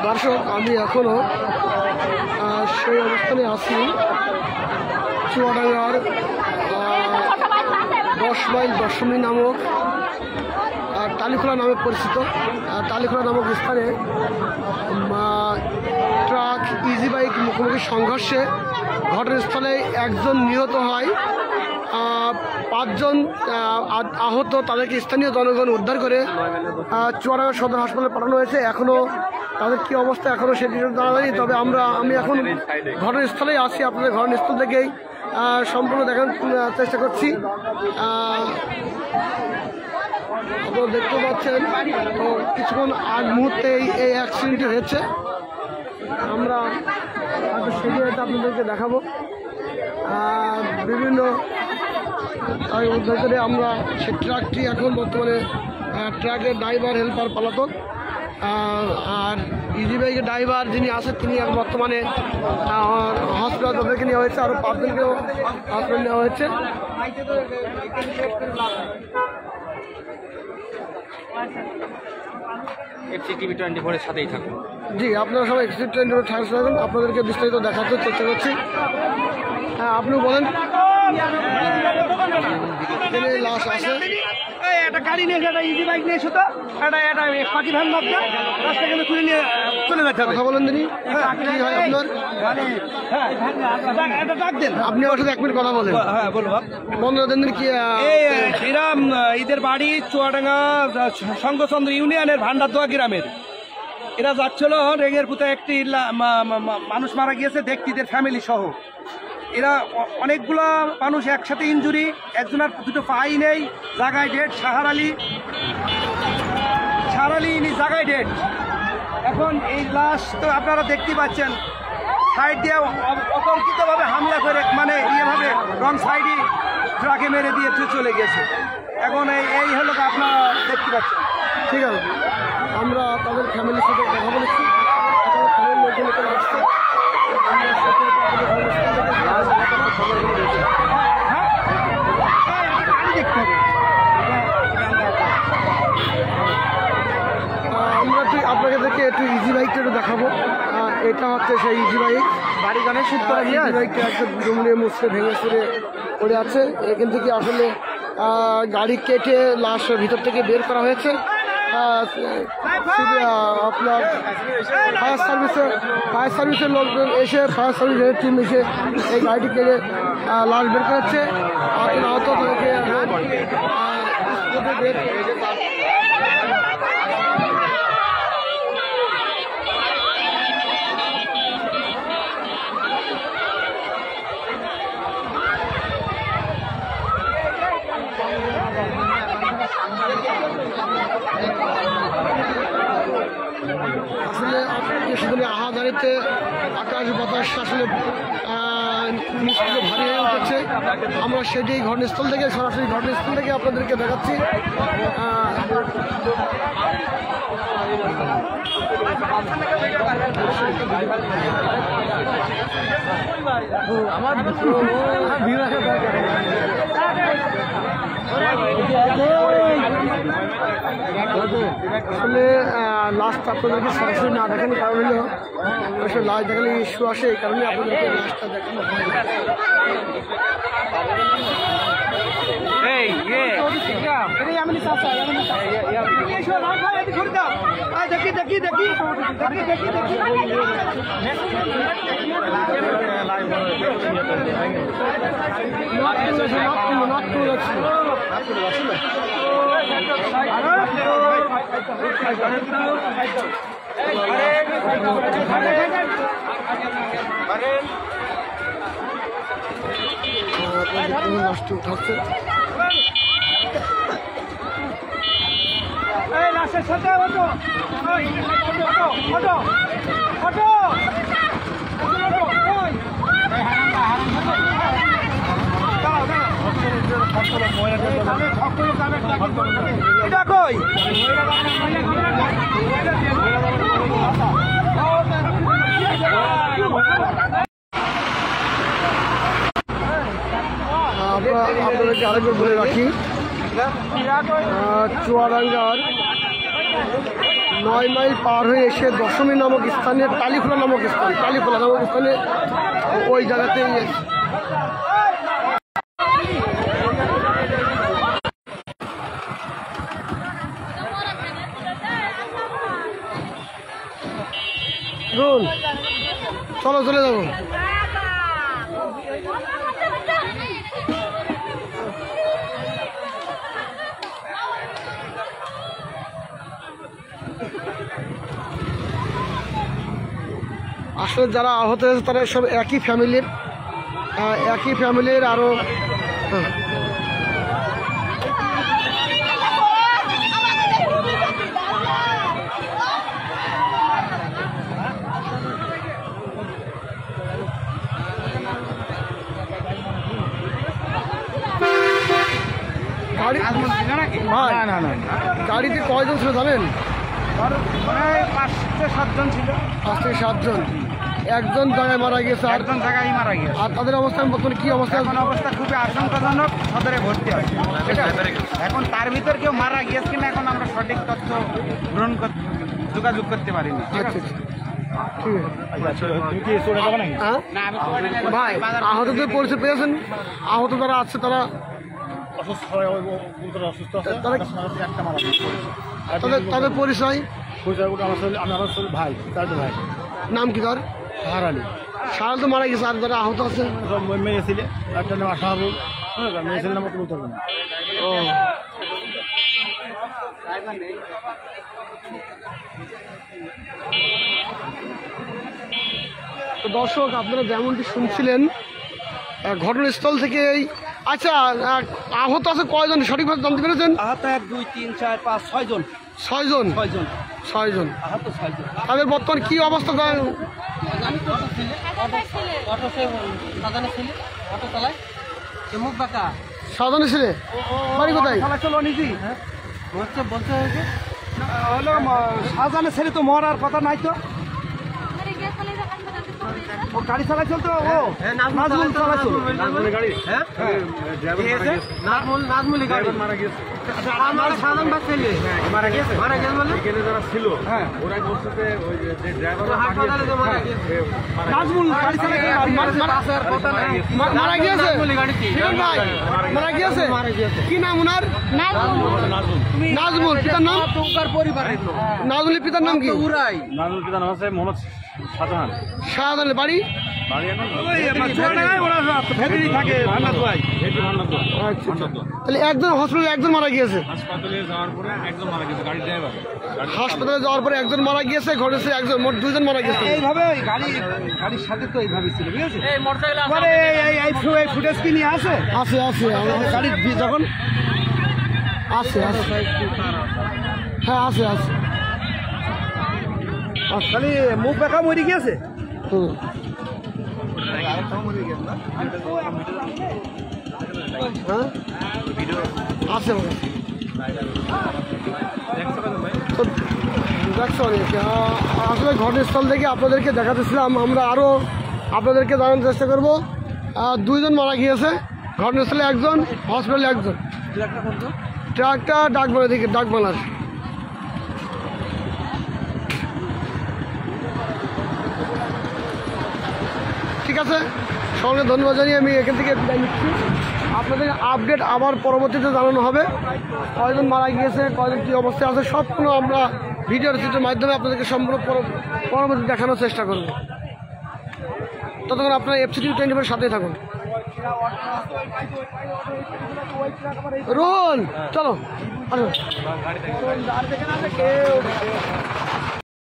দর্শক, আমি এখনও সেই অবস্থানে আছি চুয়াডাঙ্গার 10 মাইল দশমী নামক টালিখোলা নামে পরিচিত টালিখোলা নামক স্থানে ট্রাক ইজি বাইক মুখোমুখি সংঘর্ষে ঘটনাস্থলে একজন নিহত হয়, 5 জন আহত। তাদেরকে স্থানীয় জনগণ উদ্ধার করে চুয়াডাঙ্গা সদর হাসপাতালে পাঠানো হয়েছে। এখনও তাদের কী অবস্থা এখনও সেটি জানা যায়নি, তবে আমি এখন ঘটনাস্থলেই আছি। আপনাদের ঘটনাস্থল থেকেই সম্পূর্ণ দেখার চেষ্টা করছি। আপনারা দেখতে পাচ্ছেন তো কিছুক্ষণ আগ মুহূর্তে এই অ্যাক্সিডেন্টটি হয়েছে। আমরা সেটি হয়তো আপনাদেরকে দেখাবো। বিভিন্ন উদ্ধার করে আমরা সে ট্রাকটি এখন বর্তমানে ট্রাকের ড্রাইভার হেল্পার পলাতক, আর ইজি বাইকের ড্রাইভার যিনি আছেন তিনি বর্তমানে হসপিটাল তাদেরকে নেওয়া হয়েছে, আরও 5 জনকেও হসপিটাল নেওয়া হয়েছে। FCTV24 সাথেই থাকুন। জি, আপনারা সবাই FCTV24 থাকুন, আপনাদেরকে বিস্তারিত দেখাতে চেষ্টা করছি। হ্যাঁ, আপনিও বলেন। লাশ আছে, একটা গাড়ি নিয়ে একটা ইজি বাইক নিয়ে এসো তো, একটা পাখি ভ্যান মাপটা রাস্তা কেন তুলে নিয়ে চলে যেতে হবে। কথা বলেন তিনি, কি হয় আপনার? আপনি আমার সাথে 1 মিনিট কথা বলেন। হ্যাঁ বলবো। বন্ধুরা দিন কি এরা ঈদের বাড়ি চুয়াডাঙ্গা শঙ্করচন্দ্র ইউনিয়নের ভান্ডারদোয়া গ্রামের। এরা যাচ্ছিল রেগের পুতে একটি মানুষ মারা গিয়েছে ব্যক্তিদের ফ্যামিলি সহ। এরা অনেকগুলো মানুষ একসাথে ইনজুরি, একজনের 2টো পাই নেই, জায়গায় ডেট। সাহার আলী জায়গায় ডেট। এখন এই লাশ তো আপনারা দেখতে পাচ্ছেন, সাইড দিয়ে অতর্কিতভাবে হামলা করে মানে ইয়েভাবে রং সাইডে ট্রাকে মেরে দিয়ে চলে গেছে। এখন এই হলো আপনারা দেখতে পাচ্ছেন। ঠিক আছে, আমরা তাদের ফ্যামিলির সাথে কথা বলেছি, ফ্যামিলির লোকজন এখানে আসছে। আমরা আপনাদেরকে একটু ইজি বাইকটা একটু দেখাবো। এটা হচ্ছে সেই ইজি বাইক, বাড়িখানে শুট করা ইজি বাইকটা একদম দুমড়ে মুছড়ে ভেঙে চুরে পড়ে আছে। এখান থেকে আসলে গাড়ি কেটে লাশ ভিতর থেকে বের করা হয়েছে। আপনার ফায়ার সার্ভিসের লোকজন এসে, ফায়ার সার্ভিসের টিম এসে এই গাড়িটি কেটে লাশ বের করেছে। আহত তাদেরকে আসলে কিছুদিন আহাদারিতে আকাশ বাতাস আসলে ভারী হয়ে উঠেছে। আমরা সেটি ঘটনাস্থল থেকে সরাসরি ঘটনাস্থল থেকে আপনাদেরকে দেখাচ্ছি। আসলে লাস্ট আপনাদেরকে সরাসরি না দেখানো কারণ হলো আসলে লাশ দেখালে ইস্যু আসে, এই কারণে আপনাদেরকে লাশটা দেখানো হয়। নষ্ট উঠাচ্ছে লাশের সাথে অটো অটো অটো এটা কই আপনাদেরকে আরেকবার বলে রাখি, চুয়াডাঙ্গার 9 মাইল পার হয়ে এসে দশমী নামক স্থানে টালিখোলা নামক স্থানে ওই জায়গাতেই রুল চলো চলে যাবো। আসলে যারা আহত হয়েছে তারা সব একই ফ্যামিলির আরো গাড়ি ভাই গাড়িতে কয়জন ছিল জানেন? 5-7 জন ছিল। 5 থেকে 7 জন। একজন জায়গায় মারা গেছে আর একজন জায়গায় মারা গেছে। আর তাদের অবস্থা বর্তমানে কি অবস্থা? এখন অবস্থা খুবই আশঙ্কাজনক, সদরে ভর্তি আছে। এখন তার ভিতর কেউ মারা গিয়েছে কিনা এখন আমরা সঠিক তথ্য যোগাযোগ করতে পারিনি। আচ্ছা ঠিক আছে। ভাই আহতদের পরিচয় পেয়েছেন? আহত যারা আছে তারা তাদের পরিচয় ভাই নাম কি তার? হারালি সারা তো মারা গেছে আর যারা আহত আছে মেয়ে ছিল, একটা নাম আশাহাবুল, মেয়ে ছিল নাম কবুতর। ও তো দর্শক আপনারা যেমনটি শুনছিলেন ঘটনাস্থল থেকে আচ্ছা আহত আছে কয়জন সঠিকভাবে জানতে পেরেছেন? আহত 1 2 3 4 5 6 জন। 6 জন আহত 6 জন। তাদের বর্তমান কি অবস্থা? সাধারণ ছেলে বাড়ি কোথায়? চলো নিজেই বলতে হয়েছে হলো শাহজাহানের ছেলে তো মরার কথা নাই তো। ও গাড়ি চালাই চলতো, ও নাজমুল চালাই চলো গাড়ি। হ্যাঁ নাজমুল গাড়ি মারা গেছে। আমার সাধারণ বাস ছেলে মারা গেছে মানে এখানে যারা ছিল ওরাই বলছে যে ওই যে ড্রাইভার হাসপাতালে যে মারা গেছে নাজমুল গাড়ি চালাই মারা গেছে। ভাই মারা গেছে কি নাম ওনার? নাজমুল। পিতার নাম? নাজমুলের পিতার নাম কি? নাজমুল পিতার নাম আছে মোহাম্মদ শাহজাহান। শাহজাহানের বাড়ি তাহলে একজন হসপিটালে একজন মারা গিয়েছে। হাসপাতালে যাওয়ার পরে একজন মারা গেছে, গাড়ির ড্রাইভার। হাসপাতালে যাওয়ার পরে একজন মারা গিয়েছে, ঘটেছে একজন, মোট 2 জন মারা গেছে। এইভাবে গাড়ির সাথে তো এইভাবে ছিল, ঠিক আছে? এই ফুটেজ কি নিয়ে আছে? আছে গাড়ি যখন আছে হ্যাঁ আছে খালি মুখ দেখা মরে গিয়েছে। হ্যাঁ আছে আসলে ঘটনাস্থল থেকে আপনাদেরকে দেখাতেছিলাম। আমরা আরও আপনাদেরকে জানানোর চেষ্টা করবো। 2 জন মারা গিয়েছে ঘটনাস্থলে, একজন হসপিটালে একজন। ট্রাকটা ডাকবাংলার। ঠিক আছে, সঙ্গে ধন্যবাদ জানিয়ে আমি এখান থেকে বিদায় নিচ্ছি। আপনাদের আপডেট আবার পরবর্তীতে জানানো হবে, কয়জন মারা গিয়েছে, কয়জন কী অবস্থায় আছে, সবগুলো আমরা ভিডিও চিত্রের মাধ্যমে আপনাদেরকে সম্পূর্ণ পরবর্তীতে দেখানোর চেষ্টা করব। ততক্ষণ আপনারা FCTV 24 সাথেই থাকুন। রোল চলো।